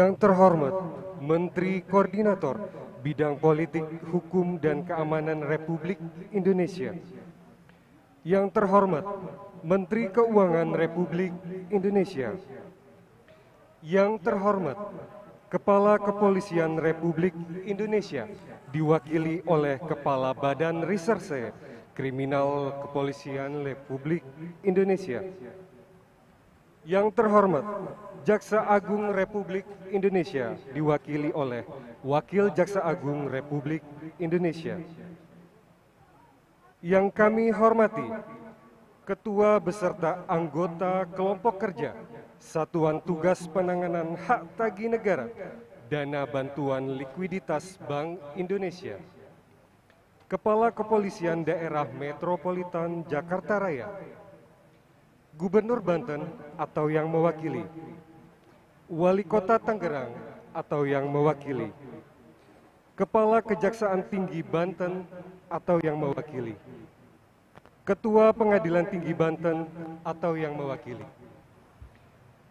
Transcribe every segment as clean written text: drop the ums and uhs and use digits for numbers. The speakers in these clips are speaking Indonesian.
Yang terhormat Menteri Koordinator Bidang Politik, Hukum, dan Keamanan Republik Indonesia. Yang terhormat Menteri Keuangan Republik Indonesia. Yang terhormat Kepala Kepolisian Republik Indonesia diwakili oleh Kepala Badan Reserse Kriminal Kepolisian Republik Indonesia. Yang terhormat Jaksa Agung Republik Indonesia diwakili oleh Wakil Jaksa Agung Republik Indonesia. Yang kami hormati Ketua beserta anggota kelompok kerja Satuan Tugas Penanganan Hak Tagih Negara Dana Bantuan Likuiditas Bank Indonesia, Kepala Kepolisian Daerah Metropolitan Jakarta Raya, Gubernur Banten atau yang mewakili, Wali Kota Tangerang atau yang mewakili, Kepala Kejaksaan Tinggi Banten atau yang mewakili, Ketua Pengadilan Tinggi Banten atau yang mewakili,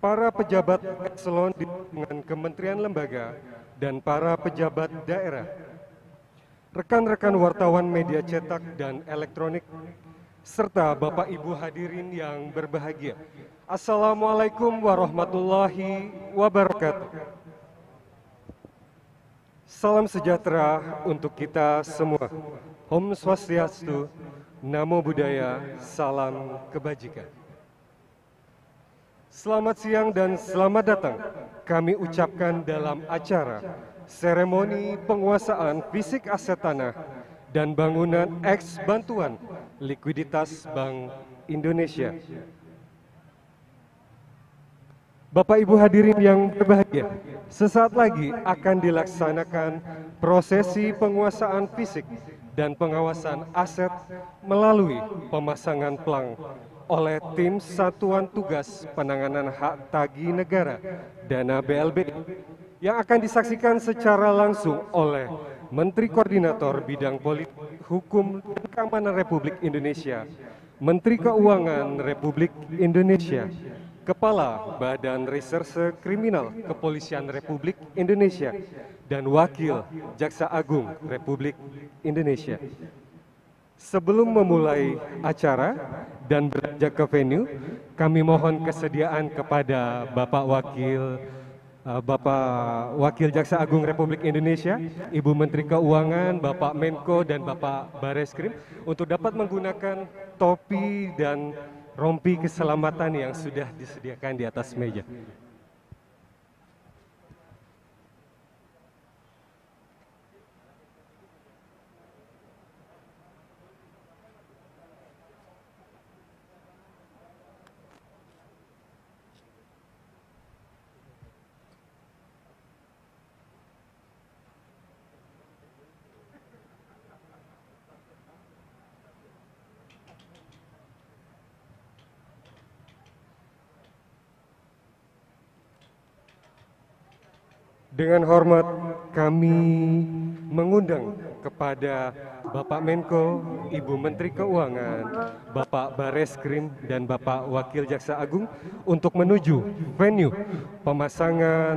para pejabat eselon di lingkungan kementerian lembaga dan para pejabat daerah, rekan-rekan wartawan media cetak dan elektronik, serta Bapak Ibu hadirin yang berbahagia. Assalamualaikum warahmatullahi wabarakatuh. Salam sejahtera untuk kita semua. Om Swastiastu, Namo Buddhaya, salam kebajikan. Selamat siang dan selamat datang kami ucapkan dalam acara seremoni penguasaan fisik aset tanah dan bangunan eks bantuan likuiditas Bank Indonesia. Bapak Ibu hadirin yang berbahagia, sesaat lagi akan dilaksanakan prosesi penguasaan fisik dan pengawasan aset melalui pemasangan pelang oleh tim Satuan Tugas Penanganan Hak Tagih Negara Dana BLBI yang akan disaksikan secara langsung oleh Menteri Koordinator Bidang Politik, Hukum, dan Keamanan Republik Indonesia, Menteri Keuangan Republik Indonesia, Kepala Badan Reserse Kriminal Kepolisian Republik Indonesia, dan Wakil Jaksa Agung Republik Indonesia. Sebelum memulai acara dan beranjak ke venue, kami mohon kesediaan kepada Bapak Wakil Jaksa Agung Republik Indonesia, Ibu Menteri Keuangan, Bapak Menko, dan Bapak Bareskrim untuk dapat menggunakan topi dan rompi keselamatan yang sudah disediakan di atas meja. Dengan hormat kami mengundang kepada Bapak Menko, Ibu Menteri Keuangan, Bapak Bareskrim, dan Bapak Wakil Jaksa Agung untuk menuju venue pemasangan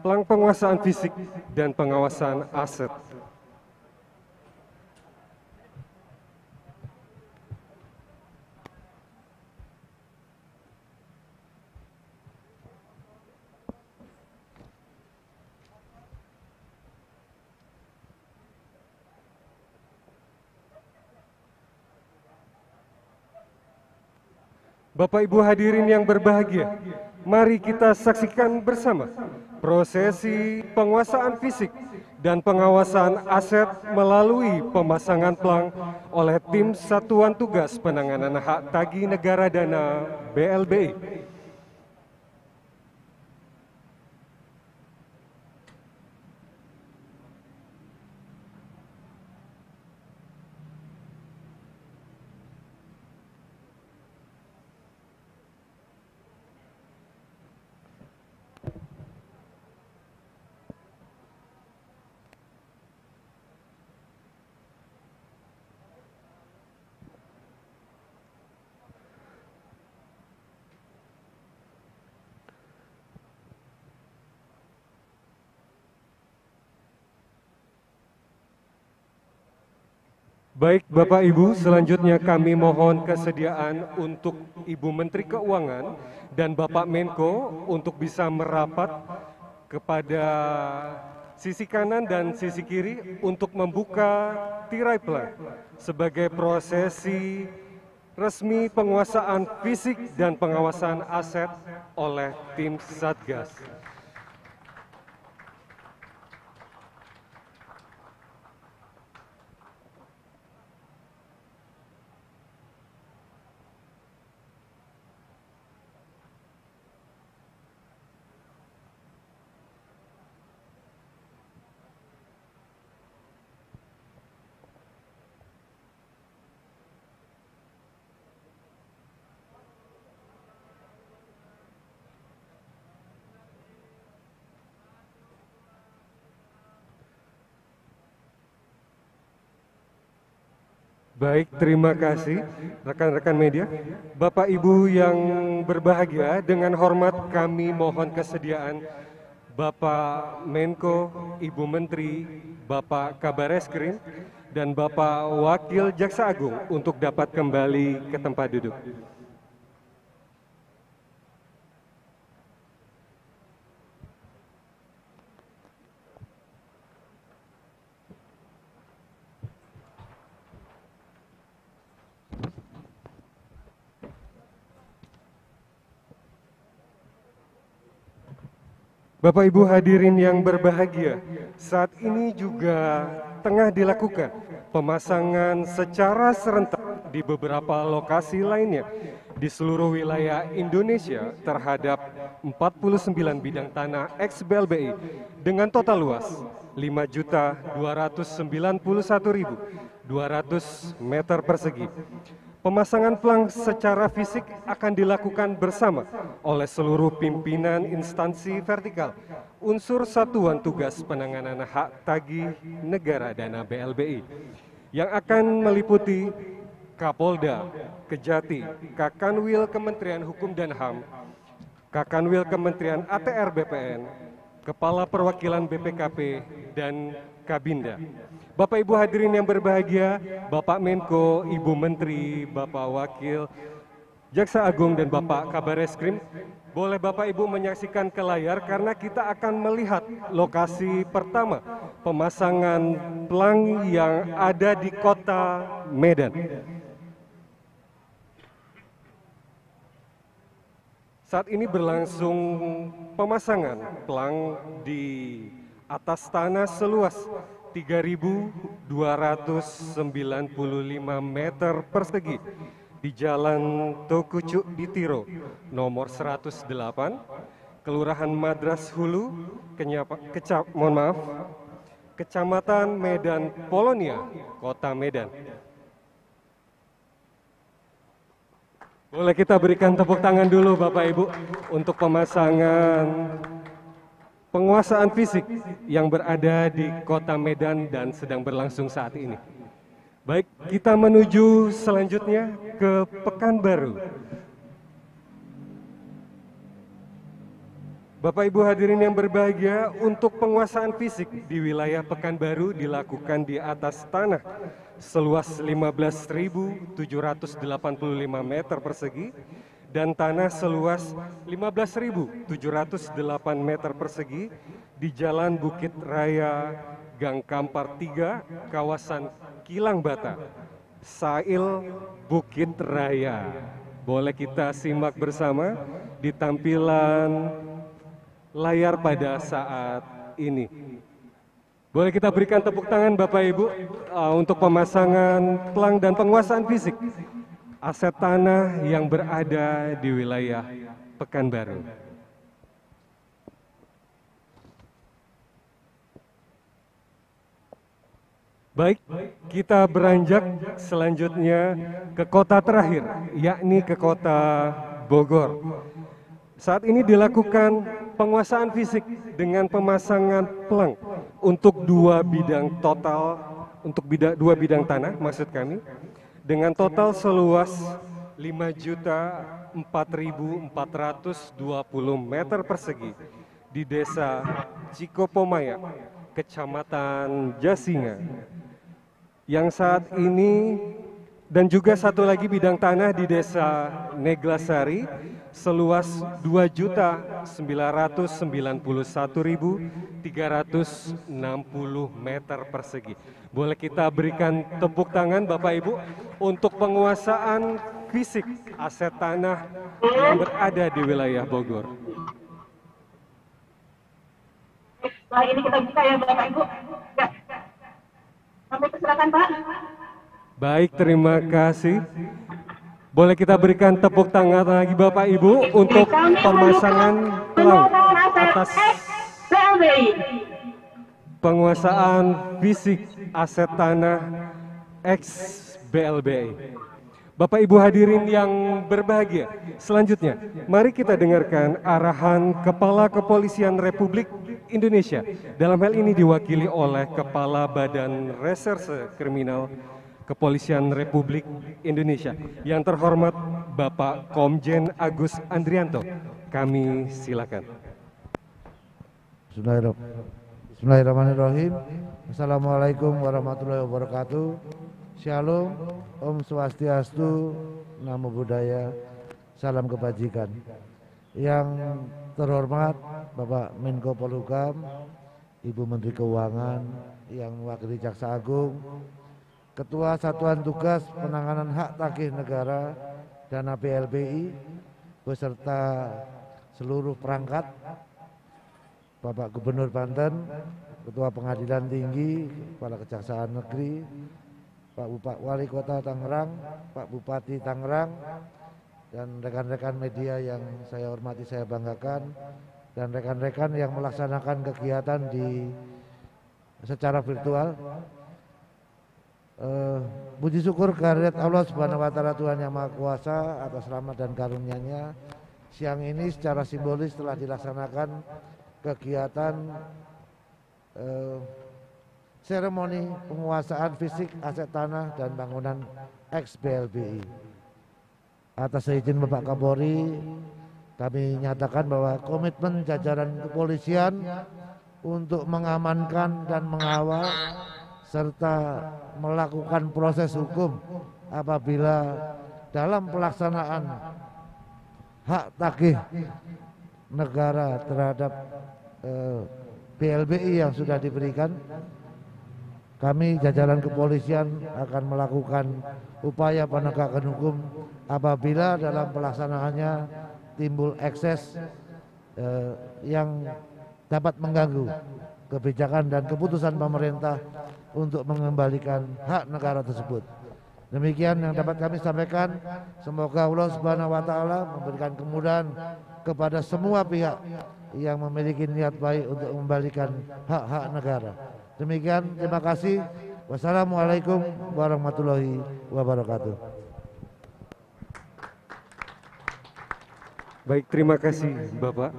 pelang penguasaan fisik dan pengawasan aset. Bapak Ibu hadirin yang berbahagia, mari kita saksikan bersama prosesi penguasaan fisik dan pengawasan aset melalui pemasangan pelang oleh tim Satuan Tugas Penanganan Hak Tagih Negara Dana BLBI. Baik Bapak Ibu, selanjutnya kami mohon kesediaan untuk Ibu Menteri Keuangan dan Bapak Menko untuk bisa merapat kepada sisi kanan dan sisi kiri untuk membuka tirai pelang sebagai prosesi resmi penguasaan fisik dan pengawasan aset oleh tim Satgas. Baik, terima kasih rekan-rekan media. Bapak Ibu yang berbahagia, dengan hormat kami mohon kesediaan Bapak Menko, Ibu Menteri, Bapak Kabar Eskrim, dan Bapak Wakil Jaksa Agung untuk dapat kembali ke tempat duduk. Bapak Ibu hadirin yang berbahagia, saat ini juga tengah dilakukan pemasangan secara serentak di beberapa lokasi lainnya di seluruh wilayah Indonesia terhadap 49 bidang tanah ex-BLBI dengan total luas 5.291.200 meter persegi. Pemasangan pelang secara fisik akan dilakukan bersama oleh seluruh pimpinan instansi vertikal, unsur satuan tugas penanganan hak tagih negara dana BLBI, yang akan meliputi Kapolda, Kejati, Kakanwil Kementerian Hukum dan HAM, Kakanwil Kementerian ATR BPN, Kepala Perwakilan BPKP, dan Kabinda. Bapak Ibu hadirin yang berbahagia, Bapak Menko, Ibu Menteri, Bapak Wakil Jaksa Agung, dan Bapak Kabar Eskrim, boleh Bapak Ibu menyaksikan ke layar karena kita akan melihat lokasi pertama pemasangan pelang yang ada di Kota Medan. Saat ini berlangsung pemasangan pelang di atas tanah seluas 3.295 meter persegi di Jalan Tokucuk Ditiro nomor 108, Kelurahan Madras Hulu, Kecamatan Medan Polonia, Kota Medan. Boleh kita berikan tepuk tangan dulu Bapak Ibu untuk pemasangan penguasaan fisik yang berada di Kota Medan dan sedang berlangsung saat ini. Baik, kita menuju selanjutnya ke Pekanbaru. Bapak Ibu hadirin yang berbahagia, untuk penguasaan fisik di wilayah Pekanbaru dilakukan di atas tanah seluas 15.785 meter persegi dan tanah seluas 15.708 meter persegi di Jalan Bukit Raya Gang Kampar 3, kawasan Kilang Bata, Sail Bukit Raya. Boleh kita simak bersama di tampilan layar pada saat ini. Boleh kita berikan tepuk tangan Bapak Ibu untuk pemasangan pelang dan penguasaan fisik aset tanah yang berada di wilayah Pekanbaru. Baik, kita beranjak selanjutnya ke kota terakhir, yakni ke Kota Bogor. Saat ini dilakukan penguasaan fisik dengan pemasangan pelang untuk dua bidang tanah, maksud kami, dengan total seluas 5.004.420 meter persegi di Desa Cikopomaya, Kecamatan Jasinga. yang saat ini, dan juga satu lagi bidang tanah di Desa Neglasari seluas 2.991.360 meter persegi. Boleh kita berikan tepuk tangan Bapak Ibu untuk penguasaan fisik aset tanah yang berada di wilayah Bogor. Setelah ini kita buka ya Bapak Ibu. Ya. Sampai persilakan Pak. Baik, terima kasih. Boleh kita berikan tepuk tangan lagi Bapak Ibu untuk pemasangan pelang atas penguasaan fisik aset tanah ex BLBI. Bapak Ibu hadirin yang berbahagia, selanjutnya mari kita dengarkan arahan Kepala Kepolisian Republik Indonesia. Dalam hal ini diwakili oleh Kepala Badan Reserse Kriminal Kepolisian Republik Indonesia yang terhormat Bapak Komjen Agus Andrianto. Kami silakan. Bismillahirrahmanirrahim. Assalamualaikum warahmatullahi wabarakatuh. Shalom, Om Swastiastu, Namo Buddhaya, salam kebajikan. Yang terhormat Bapak Menko Polhukam, Ibu Menteri Keuangan, yang mewakili Jaksa Agung, Ketua Satuan Tugas Penanganan Hak Tagih Negara Dana BLBI, beserta seluruh perangkat, Bapak Gubernur Banten, Ketua Pengadilan Tinggi, Kepala Kejaksaan Negeri, Pak Wali Kota Tangerang, Pak Bupati Tangerang, dan rekan-rekan media yang saya hormati, saya banggakan, dan rekan-rekan yang melaksanakan kegiatan secara virtual. Puji syukur kehadirat Allah Subhanahu wa Ta'ala, Tuhan yang Maha Kuasa, atas rahmat dan karunia-Nya. Siang ini secara simbolis telah dilaksanakan kegiatan seremoni penguasaan fisik aset tanah dan bangunan ex BLBI. Atas izin Bapak Kapolri, kami nyatakan bahwa komitmen jajaran kepolisian untuk mengamankan dan mengawal serta melakukan proses hukum apabila dalam pelaksanaan hak tagih negara terhadap BLBI yang sudah diberikan, kami jajaran kepolisian akan melakukan upaya penegakan hukum apabila dalam pelaksanaannya timbul ekses yang dapat mengganggu kebijakan dan keputusan pemerintah untuk mengembalikan hak negara tersebut. Demikian yang dapat kami sampaikan. Semoga Allah Subhanahu wa Ta'ala memberikan kemudahan kepada semua pihak yang memiliki niat baik untuk mengembalikan hak-hak negara. Demikian, terima kasih. Wassalamualaikum warahmatullahi wabarakatuh. Baik, terima kasih Bapak.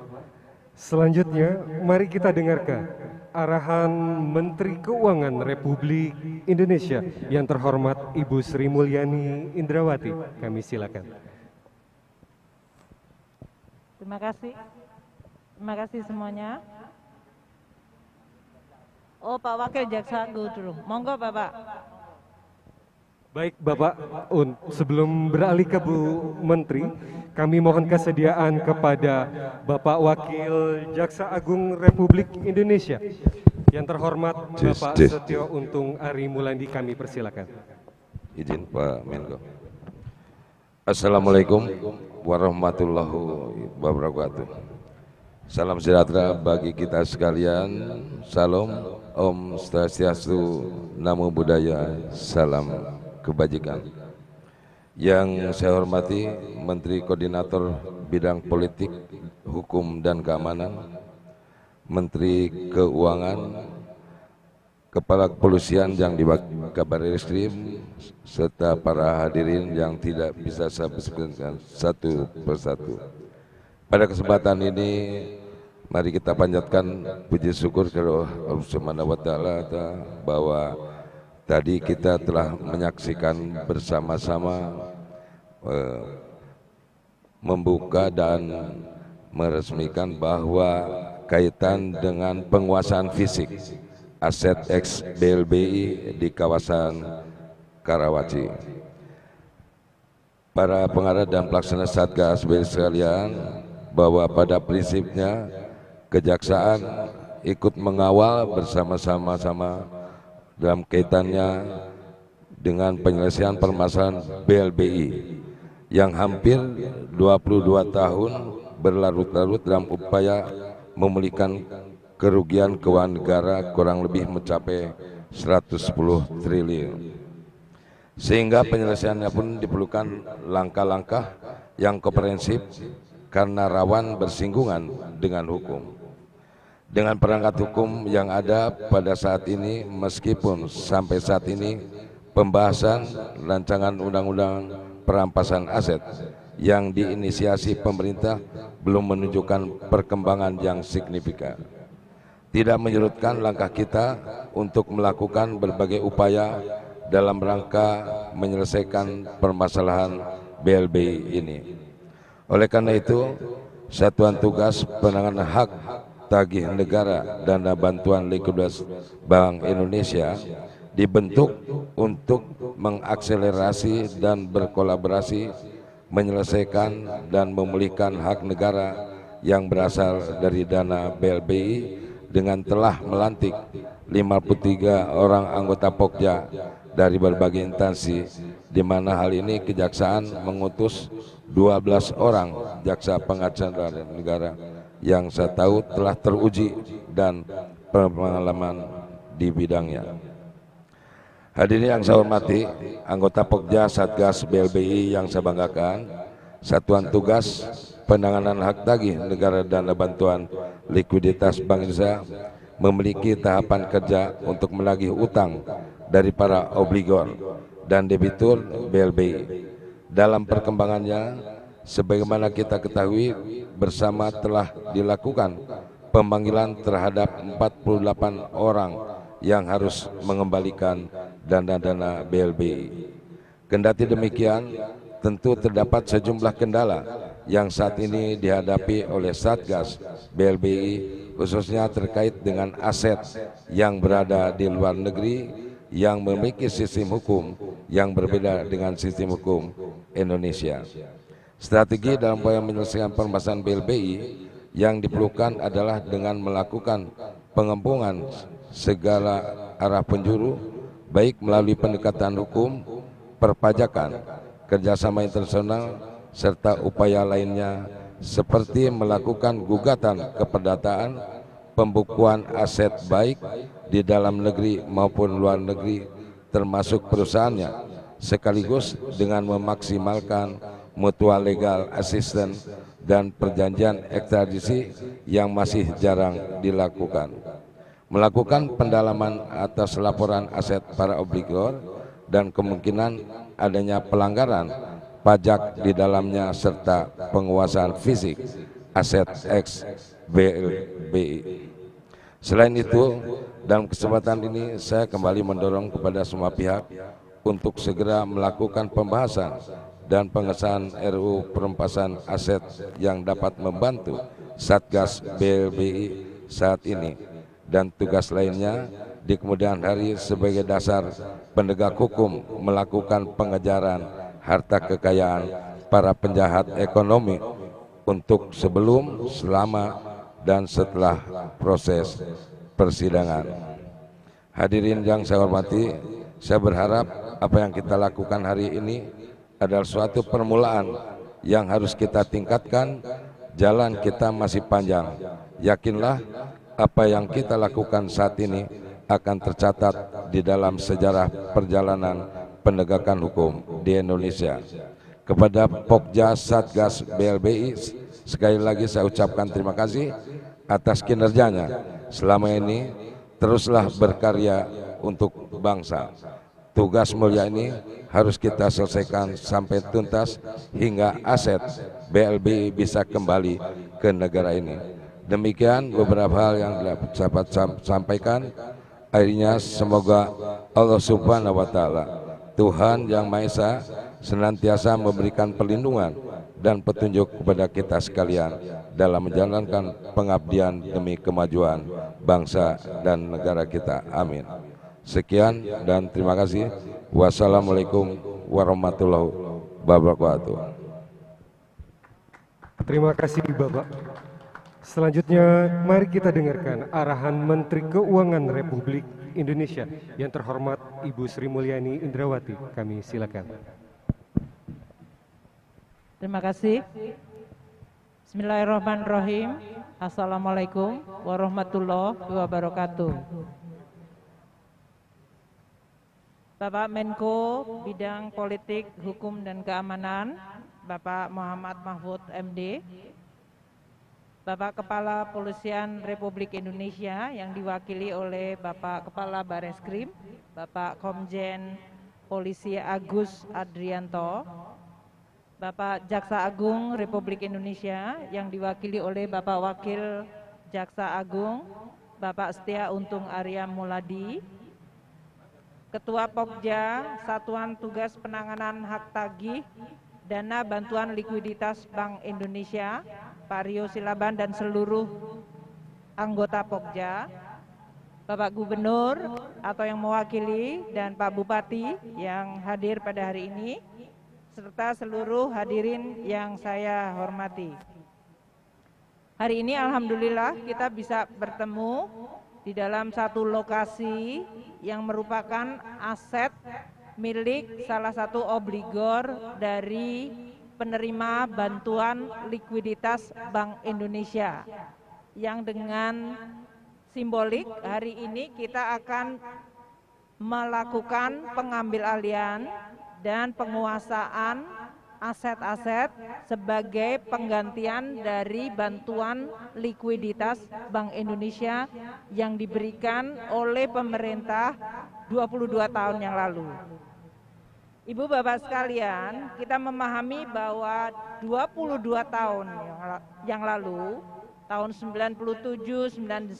Selanjutnya, mari kita dengarkan arahan Menteri Keuangan Republik Indonesia yang terhormat Ibu Sri Mulyani Indrawati. Kami silakan. Terima kasih semuanya. Oh, Pak Wakil Jaksa Agung dulu. Monggo Bapak. Baik Bapak, sebelum beralih ke Bu Menteri, kami mohon kesediaan kepada Bapak Wakil Jaksa Agung Republik Indonesia yang terhormat Bapak Setio Untung Ari Mulandi. Kami persilakan. Izin Pak Menko. Assalamualaikum warahmatullahi wabarakatuh. Salam sejahtera bagi kita sekalian. Salam, Om Swastiastu, Namo Buddhaya, salam kebajikan. Yang saya hormati Menteri Koordinator Bidang Politik, Hukum dan Keamanan, Menteri Keuangan, Kepala Kepolisian yang diwakili Kabar Reskrim, serta para hadirin yang tidak bisa saya sebutkan satu persatu. Pada kesempatan ini, mari kita panjatkan puji syukur kepada Allah Subhanahu wa Ta'ala bahwa tadi kita telah menyaksikan bersama-sama membuka dan meresmikan bahwa kaitan dengan penguasaan fisik aset ex BLBI di kawasan Karawaci. Para pengarah dan pelaksana Satgas BLBI sekalian, bahwa pada prinsipnya Kejaksaan ikut mengawal bersama-sama dalam kaitannya dengan penyelesaian permasalahan BLBI yang hampir 22 tahun berlarut-larut dalam upaya memulihkan kerugian keuangan negara kurang lebih mencapai 110 triliun. Sehingga penyelesaiannya pun diperlukan langkah-langkah yang komprehensif karena rawan bersinggungan dengan hukum. Dengan perangkat hukum yang ada pada saat ini, meskipun sampai saat ini pembahasan rancangan undang-undang perampasan aset yang diinisiasi pemerintah belum menunjukkan perkembangan yang signifikan. Tidak menyurutkan langkah kita untuk melakukan berbagai upaya dalam rangka menyelesaikan permasalahan BLBI ini. Oleh karena itu, Satuan Tugas Penanganan Hak Tagih Negara Dana Bantuan Likuiditas Bank Indonesia dibentuk untuk mengakselerasi dan berkolaborasi menyelesaikan dan memulihkan hak negara yang berasal dari dana BLBI dengan telah melantik 53 orang anggota Pokja dari berbagai instansi, di mana hal ini Kejaksaan mengutus 12 orang jaksa pengacara negara yang saya tahu telah teruji dan berpengalaman di bidangnya. Hadirin yang saya hormati, anggota Pokja Satgas BLBI yang saya banggakan, Satuan Tugas Penanganan Hak Tagih Negara Dana Bantuan Likuiditas Bank Indonesia memiliki tahapan kerja untuk menagih utang dari para obligor dan debitur BLBI. Dalam perkembangannya, sebagaimana kita ketahui bersama, telah dilakukan pemanggilan terhadap 48 orang yang harus mengembalikan dana-dana BLBI. Kendati demikian, tentu terdapat sejumlah kendala yang saat ini dihadapi oleh Satgas BLBI, khususnya terkait dengan aset yang berada di luar negeri yang memiliki sistem hukum yang berbeda dengan sistem hukum Indonesia. Strategi dalam upaya menyelesaikan permasalahan BLBI yang diperlukan adalah dengan melakukan pengempungan segala arah penjuru, baik melalui pendekatan hukum, perpajakan, kerjasama internasional, serta upaya lainnya seperti melakukan gugatan keperdataan, pembukuan aset baik di dalam negeri maupun luar negeri termasuk perusahaannya, sekaligus dengan memaksimalkan mutual legal assistance dan perjanjian ekstradisi yang masih jarang dilakukan. Melakukan pendalaman atas laporan aset para obligor dan kemungkinan adanya pelanggaran pajak di dalamnya serta penguasaan fisik aset ex BLBI. Selain itu, dalam kesempatan ini saya kembali mendorong kepada semua pihak untuk segera melakukan pembahasan dan pengesahan RUU perampasan aset yang dapat membantu Satgas BLBI saat ini dan tugas lainnya di kemudian hari sebagai dasar penegak hukum melakukan pengejaran harta kekayaan para penjahat ekonomi untuk sebelum, selama, dan setelah proses persidangan. Hadirin yang saya hormati, saya berharap apa yang kita lakukan hari ini adalah suatu permulaan yang harus kita tingkatkan. Jalan kita masih panjang. Yakinlah apa yang kita lakukan saat ini akan tercatat di dalam sejarah perjalanan penegakan hukum di Indonesia. Kepada Pokja Satgas BLBI, sekali lagi saya ucapkan terima kasih atas kinerjanya selama ini. Teruslah berkarya untuk bangsa. Tugas mulia ini harus kita selesaikan sampai tuntas hingga aset BLBI bisa kembali ke negara ini. Demikian beberapa hal yang dapat sampaikan. Akhirnya semoga Allah Subhanahu wa Ta'ala, Tuhan Yang Maha Esa, senantiasa memberikan perlindungan dan petunjuk kepada kita sekalian dalam menjalankan pengabdian demi kemajuan bangsa dan negara kita. Amin. Sekian dan terima kasih. Wassalamualaikum warahmatullahi wabarakatuh. Terima kasih Bapak. Selanjutnya mari kita dengarkan arahan Menteri Keuangan Republik Indonesia yang terhormat Ibu Sri Mulyani Indrawati. Kami silakan. Terima kasih. Bismillahirrahmanirrahim. Assalamualaikum warahmatullahi wabarakatuh. Bapak Menko Bidang Politik, Hukum dan Keamanan, Bapak Muhammad Mahfud MD, Bapak Kepala Kepolisian Republik Indonesia yang diwakili oleh Bapak Kepala Bareskrim, Bapak Komjen Polisi Agus Adrianto, Bapak Jaksa Agung Republik Indonesia yang diwakili oleh Bapak Wakil Jaksa Agung, Bapak Setia Untung Arya Muladi, Ketua Pokja Satuan Tugas Penanganan Hak Tagih Dana Bantuan Likuiditas Bank Indonesia, Pak Rio Silaban dan seluruh anggota Pokja, Bapak Gubernur atau yang mewakili dan Pak Bupati yang hadir pada hari ini, serta seluruh hadirin yang saya hormati. Hari ini alhamdulillah kita bisa bertemu di dalam satu lokasi yang merupakan aset milik salah satu obligor dari penerima bantuan likuiditas Bank Indonesia, yang dengan simbolik hari ini kita akan melakukan pengambil alihan dan penguasaan aset-aset sebagai penggantian dari bantuan likuiditas Bank Indonesia yang diberikan oleh pemerintah 22 tahun yang lalu. Ibu Bapak sekalian, kita memahami bahwa 22 tahun yang lalu, tahun 97, 99,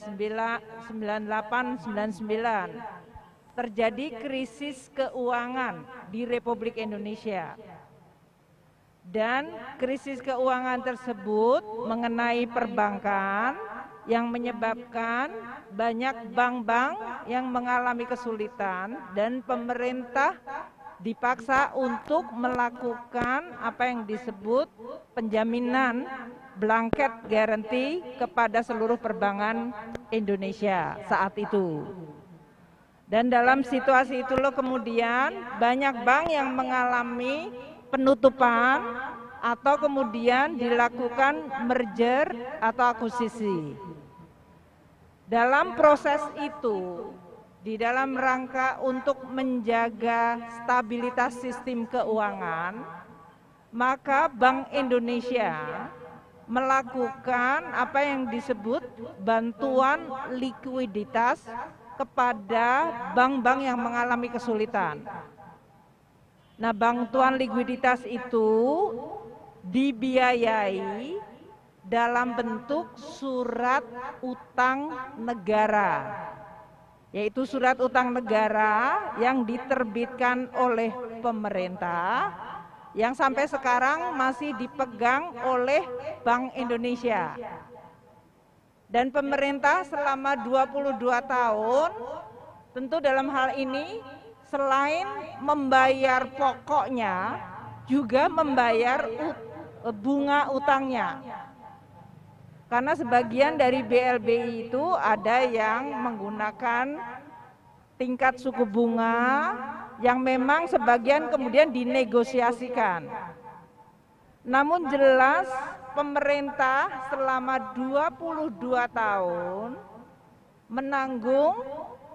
98, 99, terjadi krisis keuangan di Republik Indonesia. Dan krisis keuangan tersebut mengenai perbankan yang menyebabkan banyak bank-bank yang mengalami kesulitan dan pemerintah dipaksa untuk melakukan apa yang disebut penjaminan blanket guarantee kepada seluruh perbankan Indonesia saat itu. Dan dalam situasi itulah kemudian banyak bank yang mengalami penutupan atau kemudian dilakukan merger atau akuisisi. Dalam proses itu, di dalam rangka untuk menjaga stabilitas sistem keuangan, maka Bank Indonesia melakukan apa yang disebut bantuan likuiditas kepada bank-bank yang mengalami kesulitan. Nah, bantuan likuiditas itu dibiayai dalam bentuk surat utang negara, yaitu surat utang negara yang diterbitkan oleh pemerintah yang sampai sekarang masih dipegang oleh Bank Indonesia. Dan pemerintah selama 22 tahun tentu dalam hal ini selain membayar pokoknya juga membayar bunga utangnya. Karena sebagian dari BLBI itu ada yang menggunakan tingkat suku bunga yang memang sebagian kemudian dinegosiasikan. Namun jelas pemerintah selama 22 tahun menanggung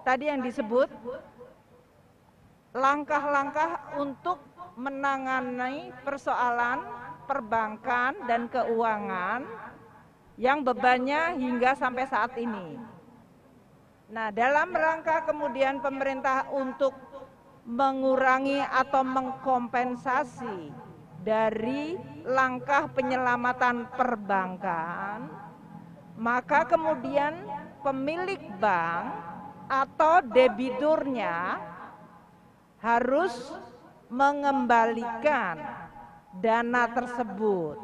tadi yang disebut langkah-langkah untuk menangani persoalan perbankan dan keuangan yang bebannya hingga sampai saat ini. Nah, dalam rangka kemudian pemerintah untuk mengurangi atau mengkompensasi dari langkah penyelamatan perbankan, maka kemudian pemilik bank atau debiturnya harus mengembalikan dana tersebut.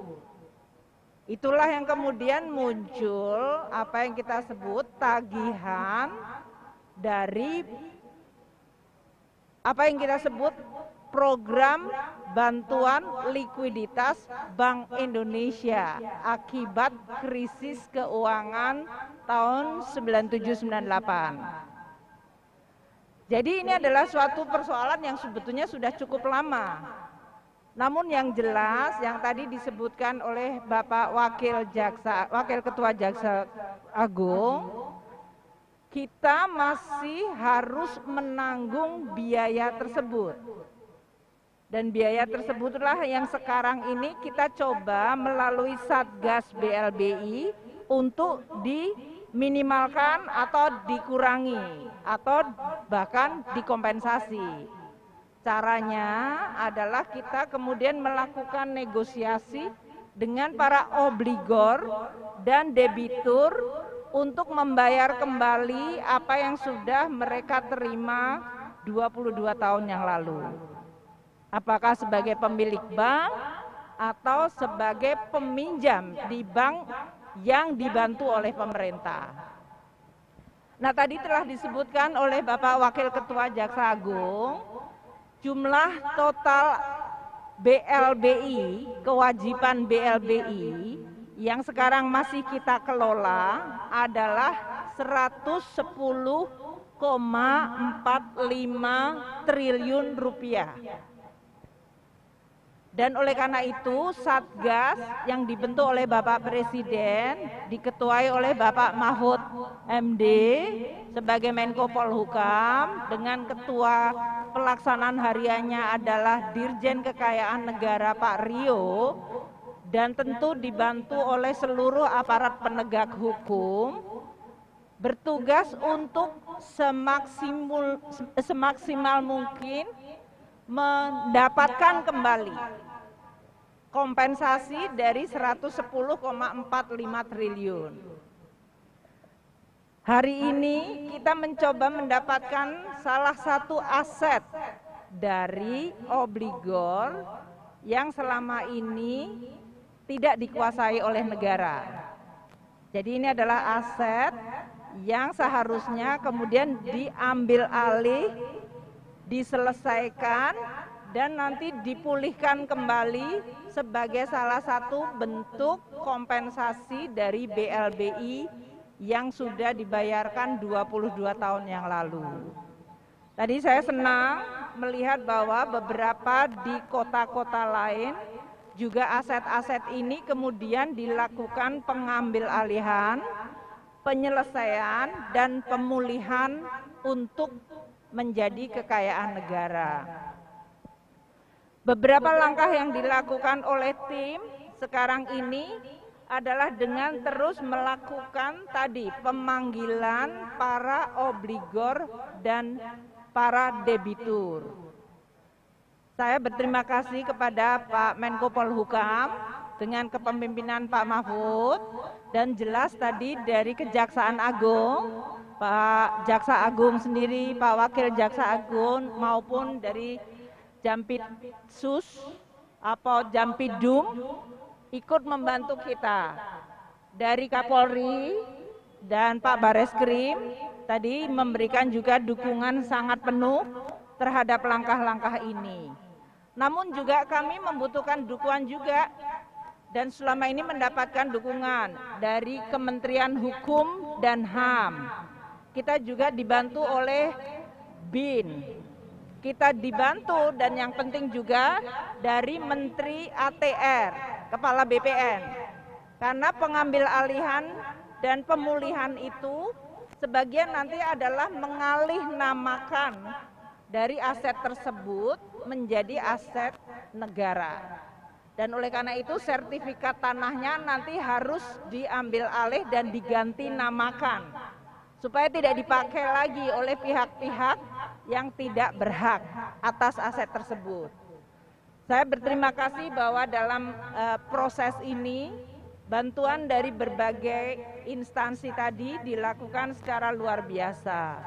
Itulah yang kemudian muncul apa yang kita sebut tagihan dari apa yang kita sebut program bantuan likuiditas Bank Indonesia akibat krisis keuangan tahun 97-98. Jadi ini adalah suatu persoalan yang sebetulnya sudah cukup lama. Namun yang jelas yang tadi disebutkan oleh Bapak Wakil Ketua Jaksa Agung, kita masih harus menanggung biaya tersebut. Dan biaya tersebutlah yang sekarang ini kita coba melalui Satgas BLBI untuk diminimalkan atau dikurangi atau bahkan dikompensasi. Caranya adalah kita kemudian melakukan negosiasi dengan para obligor dan debitur untuk membayar kembali apa yang sudah mereka terima 22 tahun yang lalu. Apakah sebagai pemilik bank atau sebagai peminjam di bank yang dibantu oleh pemerintah. Nah, tadi telah disebutkan oleh Bapak Wakil Ketua Jaksa Agung, jumlah total BLBI, kewajiban BLBI yang sekarang masih kita kelola adalah 110,45 triliun rupiah. Dan oleh karena itu Satgas yang dibentuk oleh Bapak Presiden, diketuai oleh Bapak Mahfud MD sebagai Menko Polhukam, dengan ketua pelaksanaan hariannya adalah Dirjen Kekayaan Negara Pak Rio, dan tentu dibantu oleh seluruh aparat penegak hukum, bertugas untuk semaksimal mungkin mendapatkan kembali kompensasi dari 110,45 triliun. Hari ini kita mencoba mendapatkan salah satu aset dari obligor yang selama ini tidak dikuasai oleh negara. Jadi ini adalah aset yang seharusnya kemudian diambil alih, diselesaikan, dan nanti dipulihkan kembali sebagai salah satu bentuk kompensasi dari BLBI yang sudah dibayarkan 22 tahun yang lalu. Tadi saya senang melihat bahwa beberapa di kota-kota lain juga aset-aset ini kemudian dilakukan pengambil alihan, penyelesaian, dan pemulihan untuk menjadi kekayaan negara. Beberapa langkah yang dilakukan oleh tim sekarang ini adalah dengan terus melakukan tadi pemanggilan para obligor dan para debitur. Saya berterima kasih kepada Pak Menko Polhukam dengan kepemimpinan Pak Mahfud, dan jelas tadi dari Kejaksaan Agung, Pak Jaksa Agung sendiri, Pak Wakil Jaksa Agung, maupun dari Jampitsus atau Jampidum ikut membantu kita. Dari Kapolri dan Pak Bareskrim tadi memberikan juga dukungan sangat penuh terhadap langkah-langkah ini. Namun juga kami membutuhkan dukungan juga, dan selama ini mendapatkan dukungan dari Kementerian Hukum dan HAM. Kita juga dibantu oleh BIN. Kita dibantu dan yang penting juga dari Menteri ATR, Kepala BPN. Karena pengambil alihan dan pemulihan itu sebagian nanti adalah mengalih-namakan dari aset tersebut menjadi aset negara. Dan oleh karena itu sertifikat tanahnya nanti harus diambil alih dan diganti namakan, supaya tidak dipakai lagi oleh pihak-pihak yang tidak berhak atas aset tersebut. Saya berterima kasih bahwa dalam proses ini bantuan dari berbagai instansi tadi dilakukan secara luar biasa.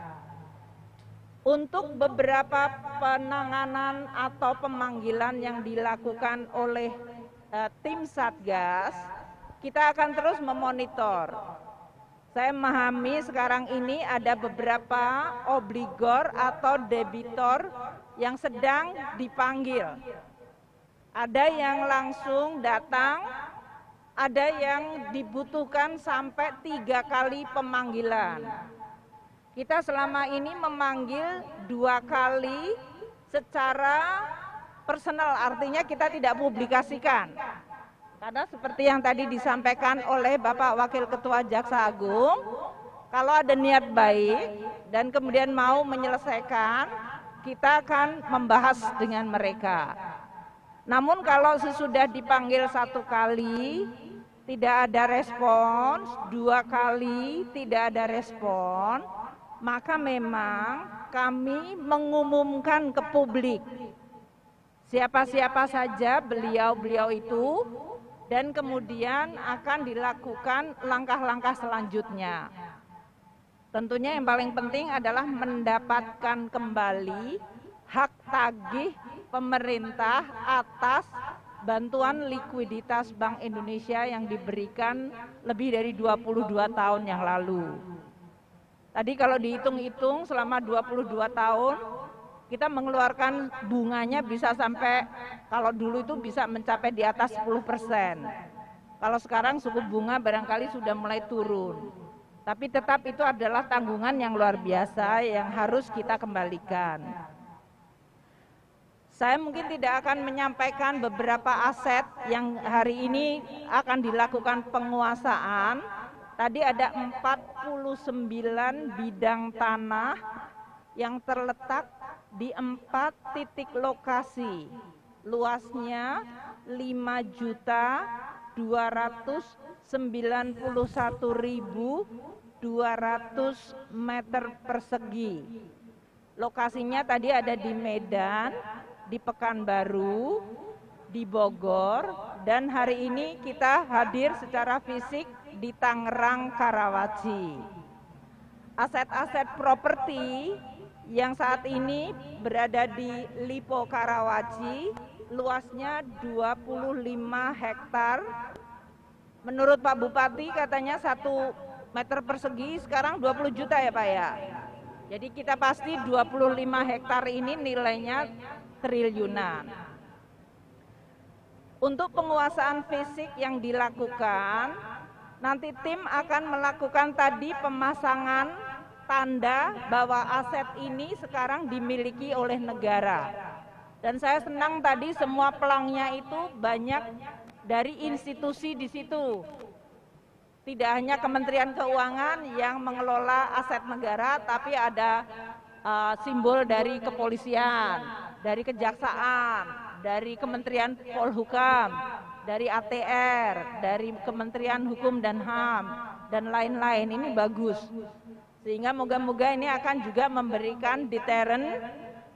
Untuk beberapa penanganan atau pemanggilan yang dilakukan oleh tim Satgas, kita akan terus memonitor. Saya memahami sekarang ini ada beberapa obligor atau debitor yang sedang dipanggil. Ada yang langsung datang, ada yang dibutuhkan sampai 3 kali pemanggilan. Kita selama ini memanggil 2 kali secara personal, artinya kita tidak publikasikan. Karena seperti yang tadi disampaikan oleh Bapak Wakil Ketua Jaksa Agung, kalau ada niat baik dan kemudian mau menyelesaikan, kita akan membahas dengan mereka. Namun kalau sesudah dipanggil 1 kali, tidak ada respons, 2 kali tidak ada respon, maka memang kami mengumumkan ke publik siapa-siapa saja beliau-beliau itu, dan kemudian akan dilakukan langkah-langkah selanjutnya. Tentunya yang paling penting adalah mendapatkan kembali hak tagih pemerintah atas bantuan likuiditas Bank Indonesia yang diberikan lebih dari 22 tahun yang lalu. Tadi kalau dihitung-hitung selama 22 tahun, kita mengeluarkan bunganya bisa sampai, kalau dulu itu bisa mencapai di atas 10%. Kalau sekarang suku bunga barangkali sudah mulai turun. Tapi tetap itu adalah tanggungan yang luar biasa yang harus kita kembalikan. Saya mungkin tidak akan menyampaikan beberapa aset yang hari ini akan dilakukan penguasaan. Tadi ada 49 bidang tanah yang terletak di 4 titik lokasi, luasnya 5.291.200 meter persegi. Lokasinya tadi ada di Medan, di Pekanbaru, di Bogor, dan hari ini kita hadir secara fisik di Tangerang, Karawaci. Aset-aset properti yang saat ini berada di Lipo Karawaci, luasnya 25 hektar. Menurut Pak Bupati katanya 1 meter persegi sekarang 20 juta ya Pak ya. Jadi kita pasti 25 hektar ini nilainya triliunan. Untuk penguasaan fisik yang dilakukan, nanti tim akan melakukan tadi pemasangan tanda bahwa aset ini sekarang dimiliki oleh negara. Dan saya senang tadi semua pelangnya itu banyak dari institusi di situ. Tidak hanya Kementerian Keuangan yang mengelola aset negara, tapi ada simbol dari kepolisian, dari kejaksaan, dari Kementerian Polhukam, dari ATR, dari Kementerian Hukum dan HAM, dan lain-lain. Ini bagus. Sehingga moga-moga ini akan juga memberikan deterrent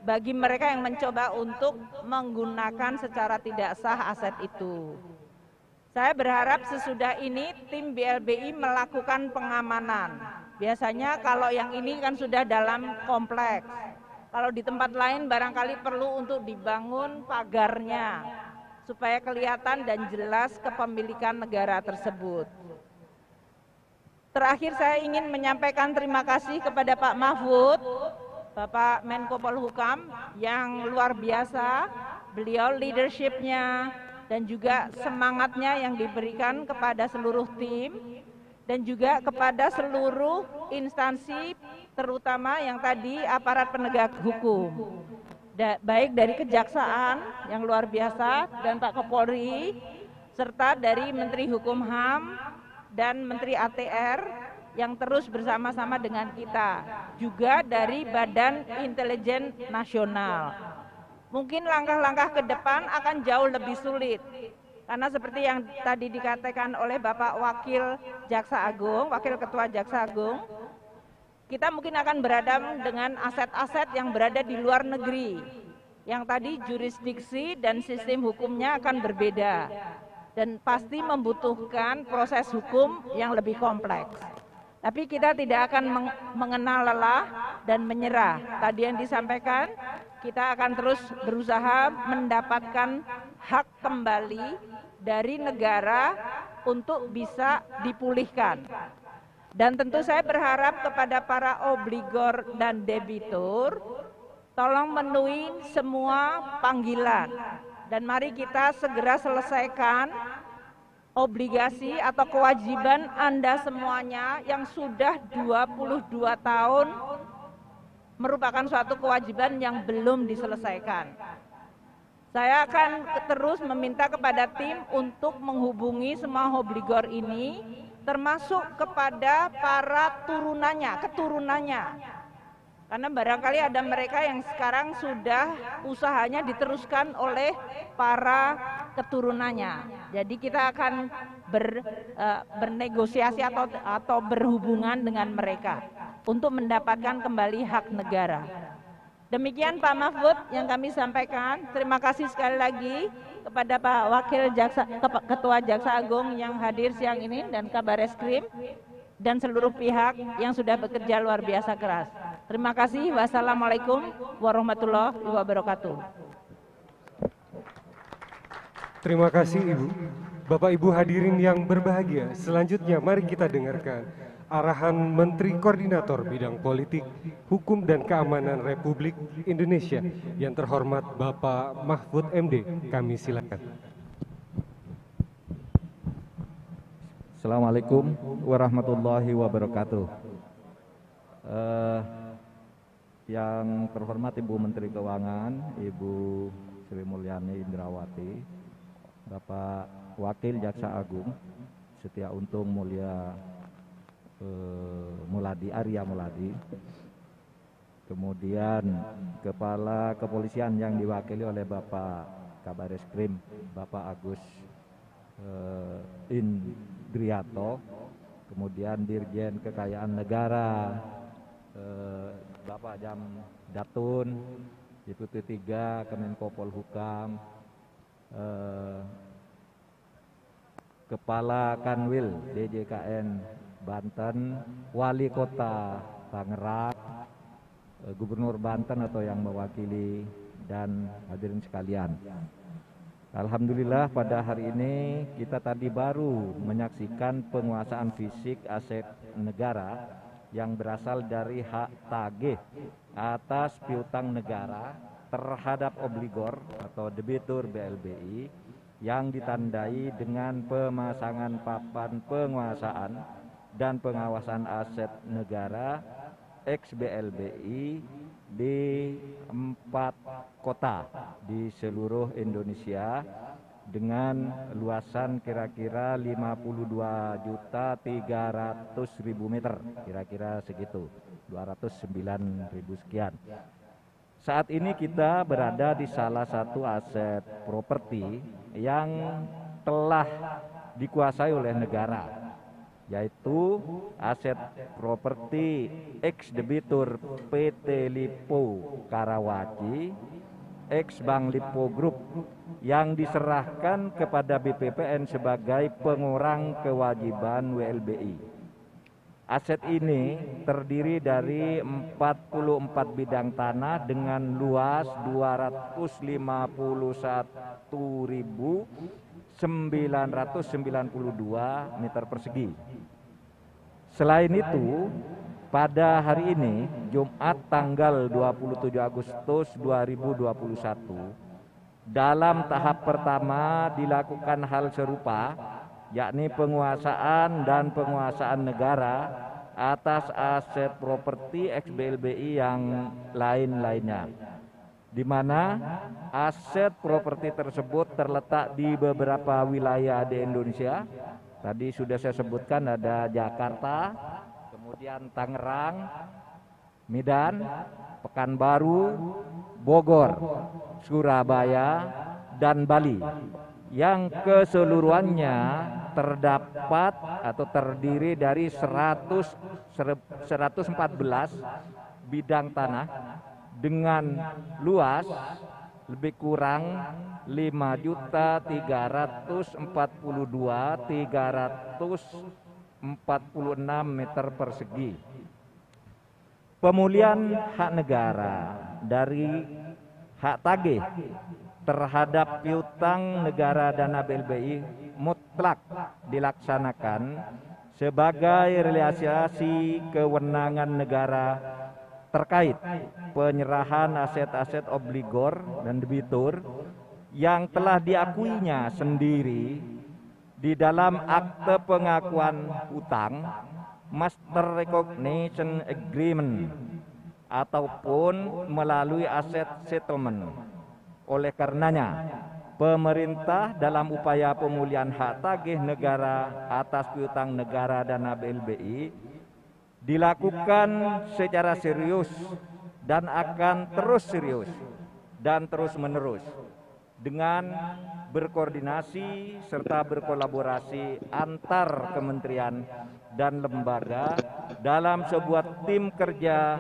bagi mereka yang mencoba untuk menggunakan secara tidak sah aset itu. Saya berharap sesudah ini tim BLBI melakukan pengamanan. Biasanya kalau yang ini kan sudah dalam kompleks. Kalau di tempat lain barangkali perlu untuk dibangun pagarnya supaya kelihatan dan jelas kepemilikan negara tersebut. Terakhir saya ingin menyampaikan terima kasih kepada Pak Mahfud, Bapak Menko Polhukam yang luar biasa, beliau leadership-nya dan juga semangatnya yang diberikan kepada seluruh tim dan juga kepada seluruh instansi terutama yang tadi aparat penegak hukum. Baik dari Kejaksaan yang luar biasa dan Pak Kapolri serta dari Menteri Hukum HAM dan Menteri ATR yang terus bersama-sama dengan kita, juga dari Badan Intelijen Nasional. Mungkin langkah-langkah ke depan akan jauh lebih sulit, karena seperti yang tadi dikatakan oleh Bapak Wakil Jaksa Agung, Wakil Ketua Jaksa Agung, kita mungkin akan berhadapan dengan aset-aset yang berada di luar negeri, yang tadi jurisdiksi dan sistem hukumnya akan berbeda. Dan pasti membutuhkan proses hukum yang lebih kompleks. Tapi kita tidak akan mengenal lelah dan menyerah. Tadi yang disampaikan, kita akan terus berusaha mendapatkan hak kembali dari negara untuk bisa dipulihkan. Dan tentu saya berharap kepada para obligor dan debitur, tolong memenuhi semua panggilan. Dan mari kita segera selesaikan obligasi atau kewajiban Anda semuanya yang sudah 22 tahun merupakan suatu kewajiban yang belum diselesaikan. Saya akan terus meminta kepada tim untuk menghubungi semua obligor ini, termasuk kepada para keturunannya. Karena barangkali ada mereka yang sekarang sudah usahanya diteruskan oleh para keturunannya. Jadi kita akan bernegosiasi atau berhubungan dengan mereka untuk mendapatkan kembali hak negara. Demikian Pak Mahfud yang kami sampaikan. Terima kasih sekali lagi kepada Pak Ketua Jaksa Agung yang hadir siang ini dan Kabar Eskrim dan seluruh pihak yang sudah bekerja luar biasa keras. Terima kasih. Wassalamualaikum warahmatullahi wabarakatuh. Terima kasih Ibu. Bapak Ibu hadirin yang berbahagia, selanjutnya mari kita dengarkan arahan Menteri Koordinator Bidang Politik, Hukum dan Keamanan Republik Indonesia yang terhormat Bapak Mahfud MD. Kami silakan. Assalamualaikum warahmatullahi wabarakatuh. Yang terhormat Ibu Menteri Keuangan, Ibu Sri Mulyani Indrawati, Bapak Wakil Jaksa Agung Setia Untung Mulia Arya Muladi, kemudian Kepala Kepolisian yang diwakili oleh Bapak Kabar Eskrim Bapak Agus Indriyato, kemudian Dirjen Kekayaan Negara Bapak Jam Datun, Deputi 3 Kemenko Polhukam, Kepala Kanwil DJKN Banten, Wali Kota Tangerang, Gubernur Banten atau yang mewakili, dan hadirin sekalian. Alhamdulillah pada hari ini kita tadi baru menyaksikan penguasaan fisik aset negara yang berasal dari hak tagih atas piutang negara terhadap obligor atau debitur BLBI yang ditandai dengan pemasangan papan penguasaan dan pengawasan aset negara ex-BLBI di 4 kota di seluruh Indonesia dengan luasan kira-kira 52.300.000 meter, kira-kira segitu, 209.000 sekian. Saat ini kita berada di salah satu aset properti yang telah dikuasai oleh negara, yaitu aset properti ex-debitur PT Lipo Karawaci, ex-Bank Lipo Group yang diserahkan kepada BPPN sebagai pengurang kewajiban WLBI. Aset ini terdiri dari 44 bidang tanah dengan luas 251.992 meter persegi. Selain itu, pada hari ini, Jumat tanggal 27 Agustus 2021, dalam tahap pertama dilakukan hal serupa, yakni penguasaan dan penguasaan negara atas aset properti ex-BLBI yang lain-lainnya, di mana aset properti tersebut terletak di beberapa wilayah di Indonesia. Tadi sudah saya sebutkan ada Jakarta, kemudian Tangerang, Medan, Pekanbaru, Bogor, Surabaya, dan Bali, yang keseluruhannya terdapat atau terdiri dari 114 bidang tanah dengan luas lebih kurang 5.342.346 meter persegi. Pemulihan hak negara dari hak tagih terhadap piutang negara dana BLBI mutlak dilaksanakan sebagai realisasi kewenangan negara terkait penyerahan aset-aset obligor dan debitur yang telah diakuinya sendiri di dalam akte pengakuan hutang, Master Recognition Agreement, ataupun melalui aset settlement. Oleh karenanya, pemerintah dalam upaya pemulihan hak tagih negara atas piutang negara dana BLBI dilakukan secara serius dan akan terus serius dan terus menerus dengan berkoordinasi serta berkolaborasi antar kementerian dan lembaga dalam sebuah tim kerja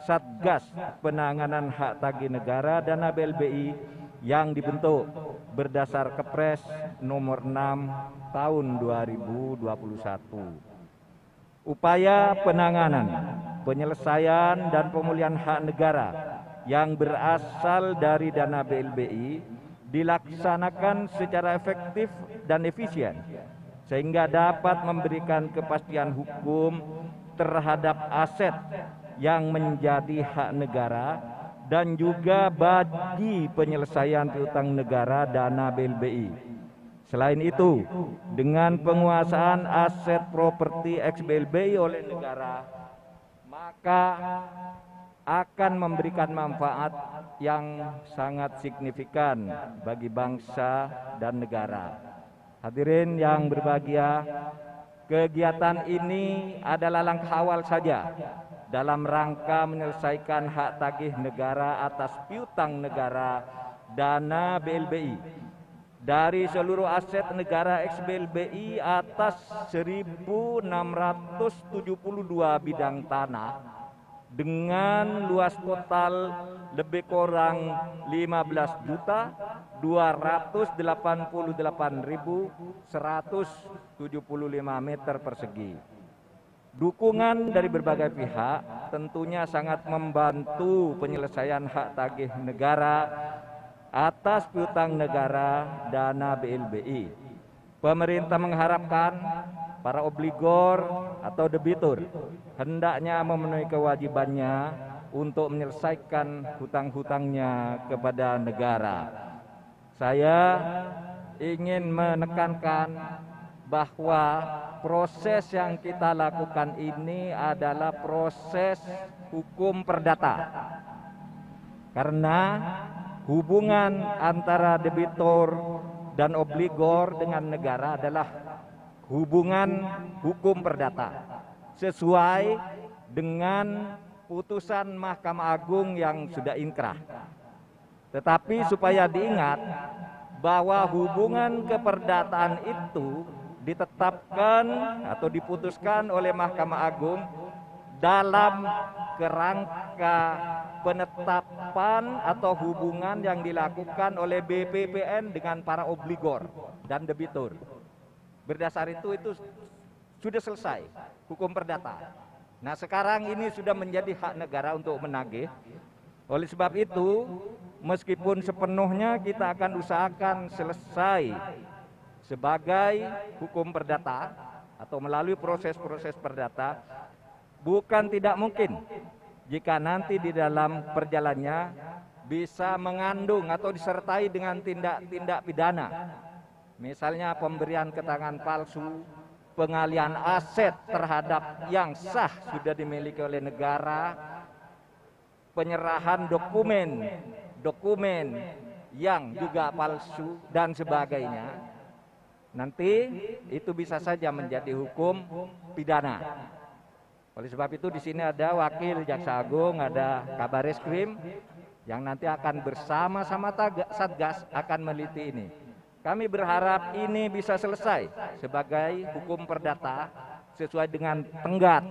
Satgas Penanganan Hak Tagih Negara Dana BLBI yang dibentuk berdasar Kepres nomor 6 tahun 2021. Upaya penanganan, penyelesaian dan pemulihan hak negara yang berasal dari dana BLBI dilaksanakan secara efektif dan efisien sehingga dapat memberikan kepastian hukum terhadap aset yang menjadi hak negara dan juga bagi penyelesaian piutang negara dana BLBI. Selain itu, dengan penguasaan aset properti ex BLBI oleh negara, maka akan memberikan manfaat yang sangat signifikan bagi bangsa dan negara. Hadirin yang berbahagia, kegiatan ini adalah langkah awal saja dalam rangka menyelesaikan hak tagih negara atas piutang negara dana BLBI dari seluruh aset negara ex BLBI atas 1.672 bidang tanah dengan luas total lebih kurang 15.288.175 meter persegi. Dukungan dari berbagai pihak tentunya sangat membantu penyelesaian hak tagih negara atas piutang negara dana BLBI. Pemerintah mengharapkan para obligor atau debitur hendaknya memenuhi kewajibannya untuk menyelesaikan hutang-hutangnya kepada negara. Saya ingin menekankan bahwa proses yang kita lakukan ini adalah proses hukum perdata. Karena hubungan antara debitur dan obligor dengan negara adalah hubungan hukum perdata sesuai dengan putusan Mahkamah Agung yang sudah inkrah. Tetapi supaya diingat bahwa hubungan keperdataan itu ditetapkan atau diputuskan oleh Mahkamah Agung dalam kerangka penetapan atau hubungan yang dilakukan oleh BPPN dengan para obligor dan debitur. Berdasar itu sudah selesai hukum perdata. Nah, sekarang ini sudah menjadi hak negara untuk menagih. Oleh sebab itu, meskipun sepenuhnya kita akan usahakan selesai sebagai hukum perdata atau melalui proses-proses perdata, bukan tidak mungkin jika nanti di dalam perjalannya bisa mengandung atau disertai dengan tindak-tindak pidana. Misalnya pemberian keterangan palsu, pengalihan aset terhadap yang sah sudah dimiliki oleh negara, penyerahan dokumen yang juga palsu dan sebagainya. Nanti itu bisa saja menjadi hukum pidana. Oleh sebab itu di sini ada Wakil Jaksa Agung, ada Kabar Reskrim yang nanti akan bersama-sama Satgas akan meliti ini. Kami berharap ini bisa selesai sebagai hukum perdata sesuai dengan tenggat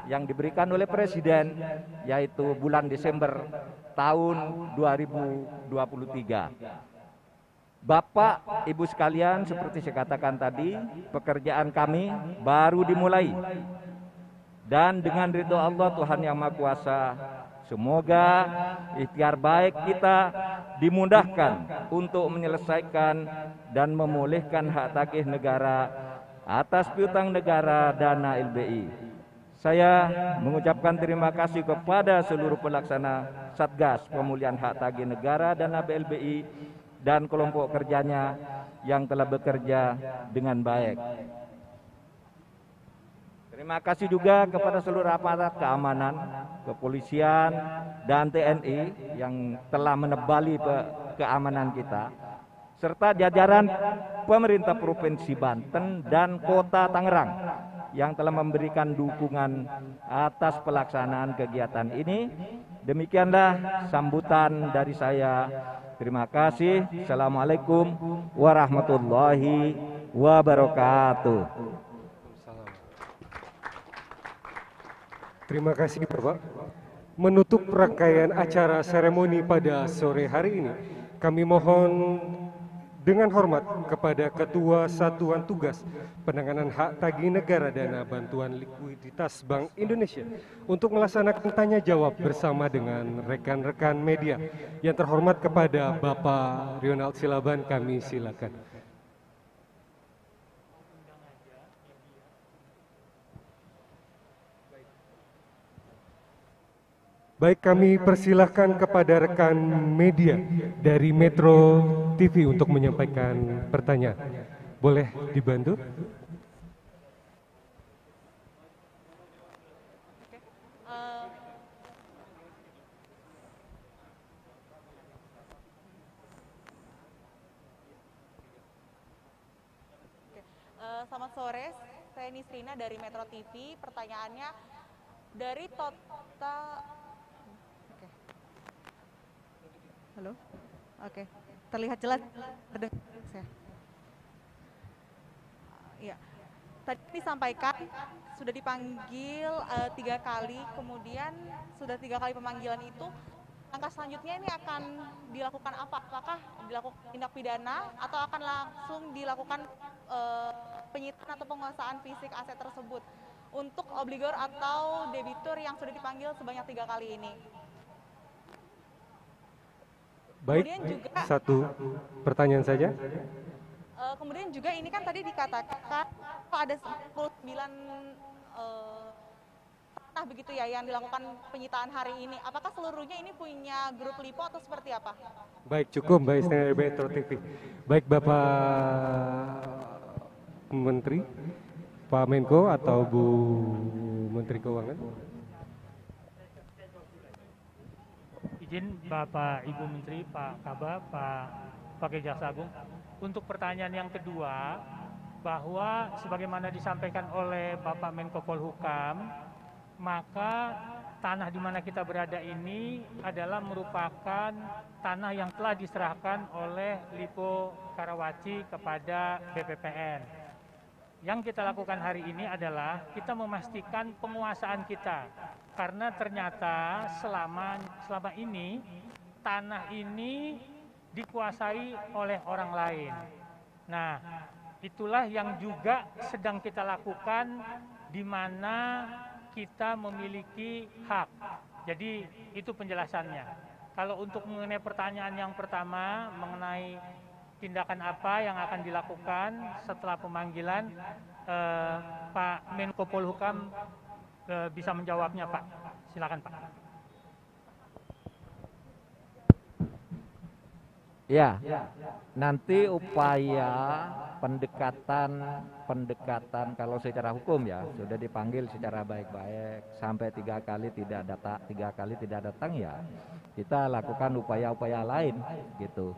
yang diberikan oleh Presiden, yaitu bulan Desember tahun 2023. Bapak, Ibu sekalian, seperti saya katakan tadi, pekerjaan kami baru dimulai. Dan dengan ridho Allah Tuhan Yang Maha Kuasa, semoga ikhtiar baik kita dimudahkan untuk menyelesaikan dan memulihkan hak tagih negara atas piutang negara dana LBI. Saya mengucapkan terima kasih kepada seluruh pelaksana Satgas Pemulihan Hak Tagih Negara dana BLBI dan kelompok kerjanya yang telah bekerja dengan baik. Terima kasih juga kepada seluruh aparat keamanan, kepolisian, dan TNI yang telah menebali keamanan kita, serta jajaran pemerintah Provinsi Banten dan Kota Tangerang yang telah memberikan dukungan atas pelaksanaan kegiatan ini. Demikianlah sambutan dari saya. Terima kasih. Assalamualaikum warahmatullahi wabarakatuh. Terima kasih Bapak. Menutup rangkaian acara seremoni pada sore hari ini, kami mohon dengan hormat kepada Ketua Satuan Tugas Penanganan Hak Tagih Negara Dana Bantuan Likuiditas Bank Indonesia untuk melaksanakan tanya jawab bersama dengan rekan-rekan media. Yang terhormat kepada Bapak Ronald Silaban, kami silakan. Baik, kami persilahkan kepada rekan media dari Metro TV untuk menyampaikan pertanyaan. Boleh dibantu? Selamat sore, saya Nisrina dari Metro TV. Pertanyaannya, dari total... Halo, oke, terlihat jelas terdengar saya. Ya, tadi disampaikan sudah dipanggil 3 kali, kemudian sudah 3 kali pemanggilan itu. Langkah selanjutnya ini akan dilakukan apa? Apakah dilakukan tindak pidana atau akan langsung dilakukan penyitaan atau penguasaan fisik aset tersebut untuk obligor atau debitur yang sudah dipanggil sebanyak 3 kali ini? Baik, juga, satu pertanyaan saja. Kemudian juga ini kan tadi dikatakan ada 19 tanah begitu ya yang dilakukan penyitaan hari ini. Apakah seluruhnya ini punya grup LIPO atau seperti apa? Baik, cukup Mbak Istina dari Metro TV. Baik, Bapak Menteri, Pak Menko atau Bu Menteri Keuangan. Izin Bapak Ibu Menteri, Pak Kaba, Pak Wakil Jaksa Agung. Untuk pertanyaan yang kedua, bahwa sebagaimana disampaikan oleh Bapak Menko Polhukam, maka tanah di mana kita berada ini adalah merupakan tanah yang telah diserahkan oleh Lipo Karawaci kepada BPPN. Yang kita lakukan hari ini adalah kita memastikan penguasaan kita. Karena ternyata selama ini tanah ini dikuasai oleh orang lain. Nah, itulah yang juga sedang kita lakukan di mana kita memiliki hak. Jadi itu penjelasannya. Kalau untuk mengenai pertanyaan yang pertama mengenai tindakan apa yang akan dilakukan setelah pemanggilan, Pak Menko Polhukam bisa menjawabnya, Pak. Silakan, Pak. Ya, nanti upaya pendekatan kalau secara hukum ya sudah dipanggil secara baik-baik sampai 3 kali tidak datang ya kita lakukan upaya-upaya lain gitu.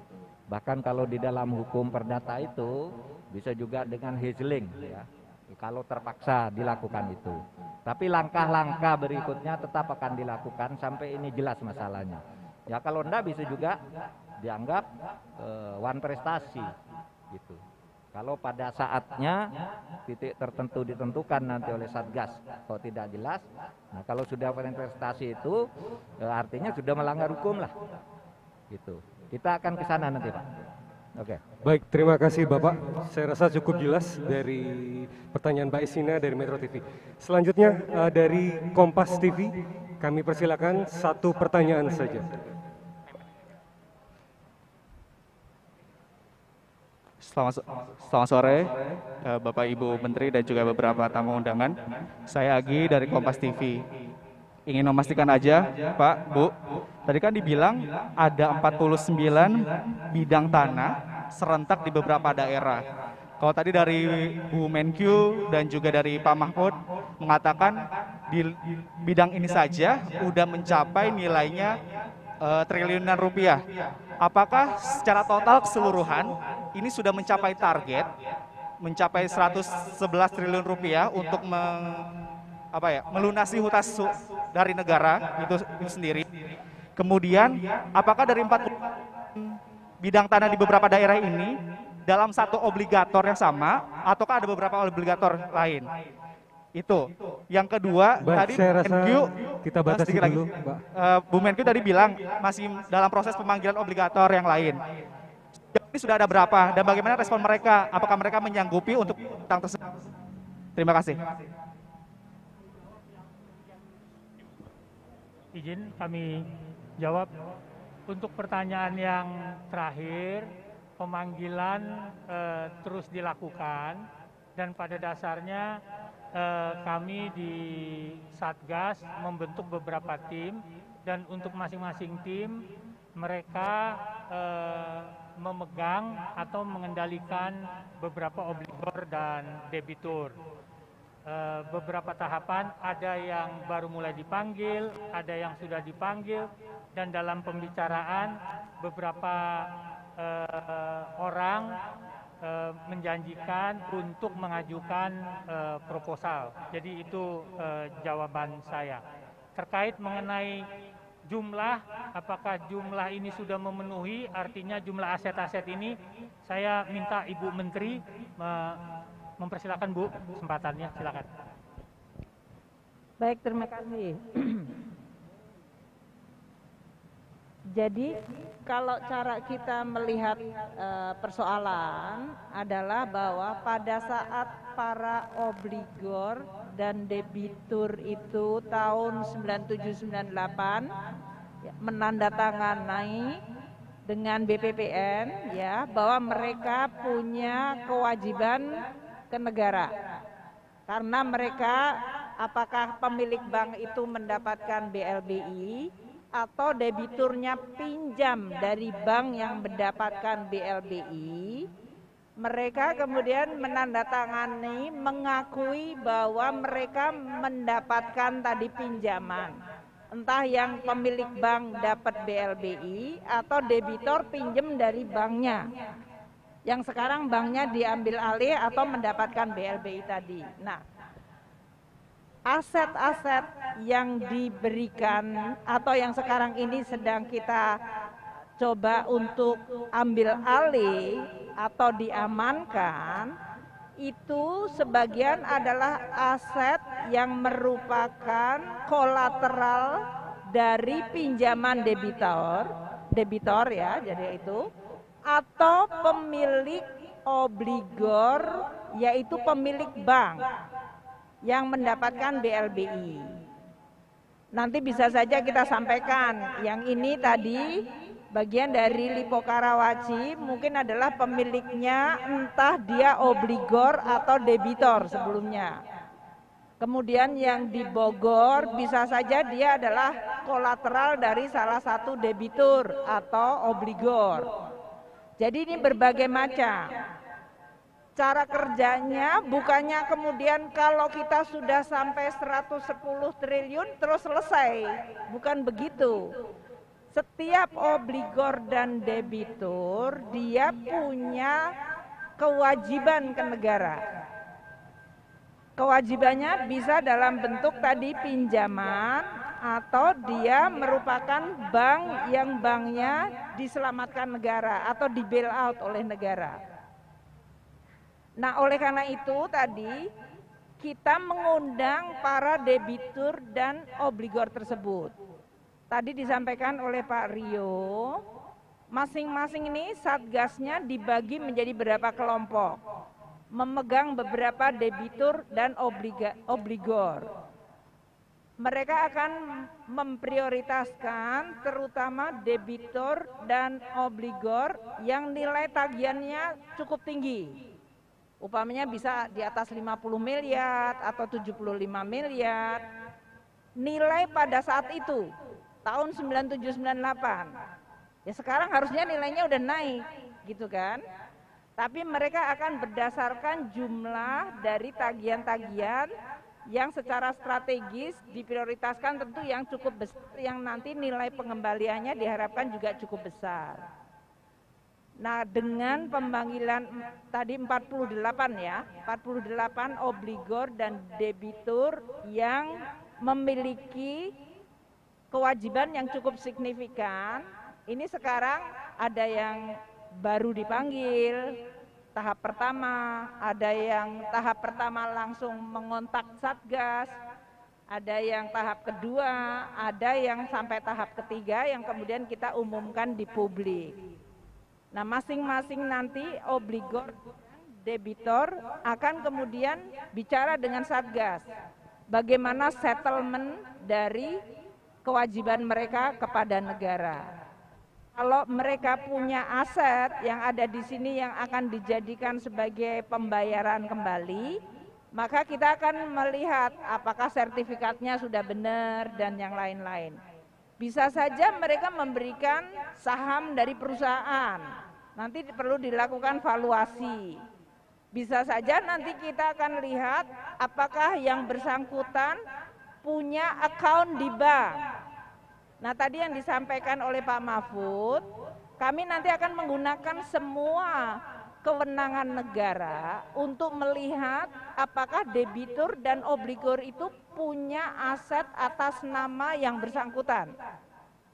Bahkan kalau di dalam hukum perdata itu bisa juga dengan healing ya. Kalau terpaksa dilakukan itu. Tapi langkah-langkah berikutnya tetap akan dilakukan sampai ini jelas masalahnya. Ya kalau enggak bisa juga dianggap one prestasi gitu. Kalau pada saatnya titik tertentu ditentukan nanti oleh Satgas kalau tidak jelas, nah kalau sudah one prestasi itu artinya sudah melanggar hukum lah gitu. Kita akan ke sana nanti, Pak. Oke. Baik, terima kasih Bapak. Saya rasa cukup jelas dari pertanyaan Mbak Isina dari Metro TV. Selanjutnya dari Kompas TV, kami persilakan 1 pertanyaan saja. Selamat sore, Bapak Ibu Menteri dan juga beberapa tamu undangan. Saya Agi dari Kompas TV. Ingin memastikan aja, Pak, Bu, tadi kan dibilang ada 49 bidang tanah serentak di beberapa daerah. Kalau tadi dari Bu Menkyu dan juga dari Pak Mahfud mengatakan di bidang ini saja udah mencapai nilainya triliunan rupiah. Apakah secara total keseluruhan ini sudah mencapai target, mencapai 111 triliun rupiah untuk melunasi hutang dari negara itu sendiri? Kemudian, apakah dari 40 bidang tanah di beberapa daerah ini dalam satu obligator yang sama, ataukah ada beberapa obligator lain? Itu. Yang kedua, tadi saya rasa Menkyu, kita batasi dulu, Pak. Bu Menkyu tadi bilang masih dalam proses pemanggilan obligator yang lain. Ini sudah ada berapa dan bagaimana respon mereka? Apakah mereka menyanggupi untuk hutang tersebut? Terima kasih. Izin kami jawab. Untuk pertanyaan yang terakhir, pemanggilan terus dilakukan dan pada dasarnya kami di Satgas membentuk beberapa tim dan untuk masing-masing tim mereka memegang atau mengendalikan beberapa obligor dan debitur. Beberapa tahapan ada yang baru mulai dipanggil, ada yang sudah dipanggil dan dalam pembicaraan beberapa orang menjanjikan untuk mengajukan proposal. Jadi itu jawaban saya. Terkait mengenai jumlah, apakah jumlah ini sudah memenuhi, artinya jumlah aset-aset ini, saya minta Ibu Menteri mempersilakan Bu kesempatannya, silakan. Baik, terima kasih. Jadi kalau cara kita melihat persoalan adalah bahwa pada saat para obligor dan debitur itu tahun 97-98 menandatangani dengan BPPN ya bahwa mereka punya kewajiban ke negara karena mereka apakah pemilik bank itu mendapatkan BLBI atau debiturnya pinjam dari bank yang mendapatkan BLBI, mereka kemudian menandatangani mengakui bahwa mereka mendapatkan tadi pinjaman. Entah yang pemilik bank dapat BLBI atau debitur pinjam dari banknya. Yang sekarang banknya diambil alih atau mendapatkan BLBI tadi. Nah, aset-aset yang diberikan atau yang sekarang ini sedang kita coba untuk ambil alih atau diamankan itu sebagian adalah aset yang merupakan kolateral dari pinjaman debitor ya, jadi itu atau pemilik obligor yaitu pemilik bank yang mendapatkan BLBI. Nanti bisa saja kita sampaikan yang ini tadi bagian dari Lipo Karawaci mungkin adalah pemiliknya entah dia obligor atau debitor sebelumnya. Kemudian yang di Bogor bisa saja dia adalah kolateral dari salah satu debitur atau obligor. Jadi ini berbagai macam. Cara kerjanya bukannya kemudian kalau kita sudah sampai 110 triliun terus selesai, bukan begitu. Setiap obligor dan debitur dia punya kewajiban ke negara. Kewajibannya bisa dalam bentuk tadi pinjaman atau dia merupakan bank yang banknya diselamatkan negara atau di bail out oleh negara. Nah, oleh karena itu tadi kita mengundang para debitur dan obligor tersebut. Tadi disampaikan oleh Pak Rio, masing-masing ini satgasnya dibagi menjadi beberapa kelompok, memegang beberapa debitur dan obligor. mereka akan memprioritaskan terutama debitur dan obligor yang nilai tagihannya cukup tinggi. Upamanya bisa di atas 50 miliar atau 75 miliar. Nilai pada saat itu, tahun 9798. Ya sekarang harusnya nilainya udah naik, gitu kan. Tapi mereka akan berdasarkan jumlah dari tagihan-tagihan yang secara strategis diprioritaskan, tentu yang cukup besar, yang nanti nilai pengembaliannya diharapkan juga cukup besar. Nah, dengan pemanggilan tadi 48 ya, 48 obligor dan debitur yang memiliki kewajiban yang cukup signifikan, ini sekarang ada yang baru dipanggil, tahap pertama, ada yang tahap pertama langsung mengontak Satgas, ada yang tahap kedua, ada yang sampai tahap ketiga yang kemudian kita umumkan di publik. Nah, masing-masing nanti obligor debitor akan kemudian bicara dengan Satgas bagaimana settlement dari kewajiban mereka kepada negara. Kalau mereka punya aset yang ada di sini yang akan dijadikan sebagai pembayaran kembali, maka kita akan melihat apakah sertifikatnya sudah benar dan yang lain-lain. Bisa saja mereka memberikan saham dari perusahaan, nanti perlu dilakukan valuasi. Bisa saja nanti kita akan lihat apakah yang bersangkutan punya account di bank. Nah, tadi yang disampaikan oleh Pak Mahfud, kami nanti akan menggunakan semua kewenangan negara untuk melihat apakah debitur dan obligor itu punya aset atas nama yang bersangkutan.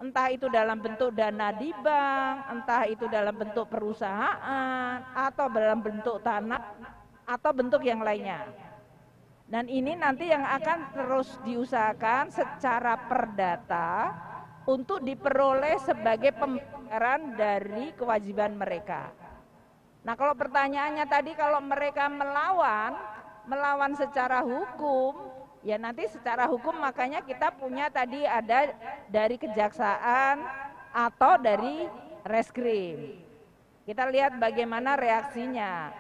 Entah itu dalam bentuk dana di bank, entah itu dalam bentuk perusahaan, atau dalam bentuk tanah, atau bentuk yang lainnya. Dan ini nanti yang akan terus diusahakan secara perdata untuk diperoleh sebagai pembayaran dari kewajiban mereka. Nah, kalau pertanyaannya tadi kalau mereka melawan secara hukum, ya nanti secara hukum makanya kita punya tadi ada dari kejaksaan atau dari reskrim. Kita lihat bagaimana reaksinya.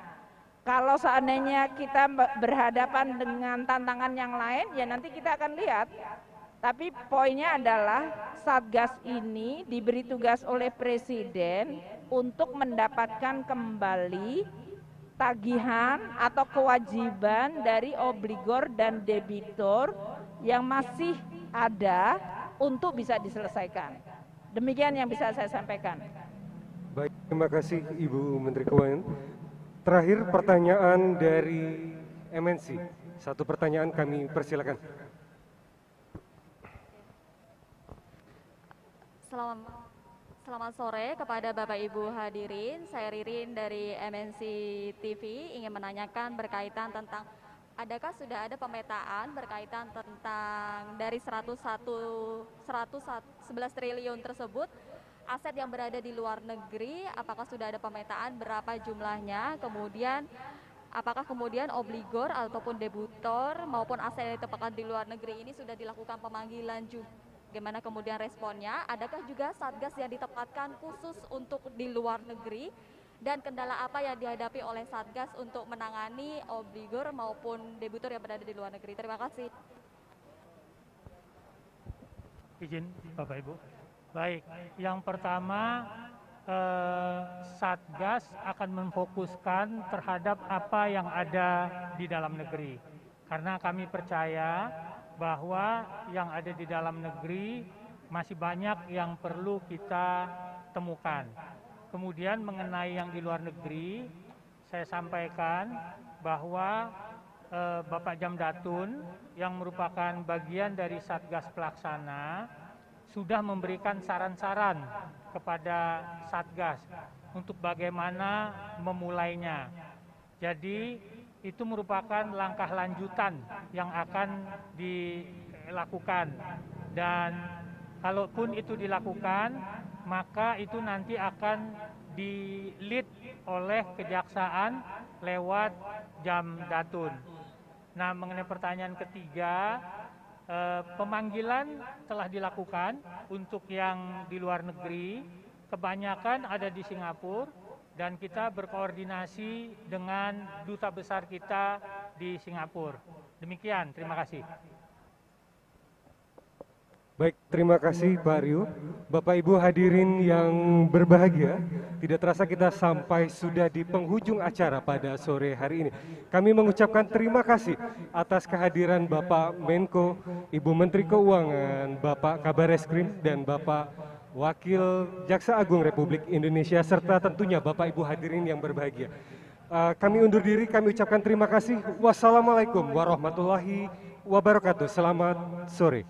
Kalau seandainya kita berhadapan dengan tantangan yang lain, ya nanti kita akan lihat. Tapi poinnya adalah Satgas ini diberi tugas oleh Presiden untuk mendapatkan kembali tagihan atau kewajiban dari obligor dan debitur yang masih ada untuk bisa diselesaikan. Demikian yang bisa saya sampaikan. Baik, terima kasih Ibu Menteri Keuangan. Terakhir pertanyaan dari MNC. Satu pertanyaan kami persilakan. Selamat sore kepada Bapak Ibu hadirin. Saya Ririn dari MNC TV ingin menanyakan berkaitan tentang adakah sudah ada pemetaan berkaitan tentang dari 11 triliun tersebut aset yang berada di luar negeri, apakah sudah ada pemetaan berapa jumlahnya, kemudian apakah kemudian obligor ataupun debitur maupun aset yang ditempatkan di luar negeri ini sudah dilakukan pemanggilan juga? Bagaimana kemudian responnya? Adakah juga Satgas yang ditempatkan khusus untuk di luar negeri? Dan kendala apa yang dihadapi oleh Satgas untuk menangani obligor maupun debitur yang berada di luar negeri? Terima kasih. Izin Bapak Ibu. Baik, yang pertama Satgas akan memfokuskan terhadap apa yang ada di dalam negeri. Karena kami percaya bahwa yang ada di dalam negeri masih banyak yang perlu kita temukan. Kemudian mengenai yang di luar negeri, saya sampaikan bahwa Bapak Jamdatun yang merupakan bagian dari Satgas Pelaksana sudah memberikan saran-saran kepada Satgas untuk bagaimana memulainya. Jadi itu merupakan langkah lanjutan yang akan dilakukan, dan kalaupun itu dilakukan maka itu nanti akan di-lead oleh kejaksaan lewat Jamdatun. Nah, mengenai pertanyaan ketiga, Pemanggilan telah dilakukan untuk yang di luar negeri, kebanyakan ada di Singapura, dan kita berkoordinasi dengan duta besar kita di Singapura. Demikian, terima kasih. Baik, terima kasih Pak Ryu. Bapak Ibu hadirin yang berbahagia, tidak terasa kita sampai sudah di penghujung acara pada sore hari ini. Kami mengucapkan terima kasih atas kehadiran Bapak Menko, Ibu Menteri Keuangan, Bapak Kabar Eskrim, dan Bapak Wakil Jaksa Agung Republik Indonesia, serta tentunya Bapak Ibu hadirin yang berbahagia. Kami undur diri, kami ucapkan terima kasih. Wassalamualaikum warahmatullahi wabarakatuh. Selamat sore.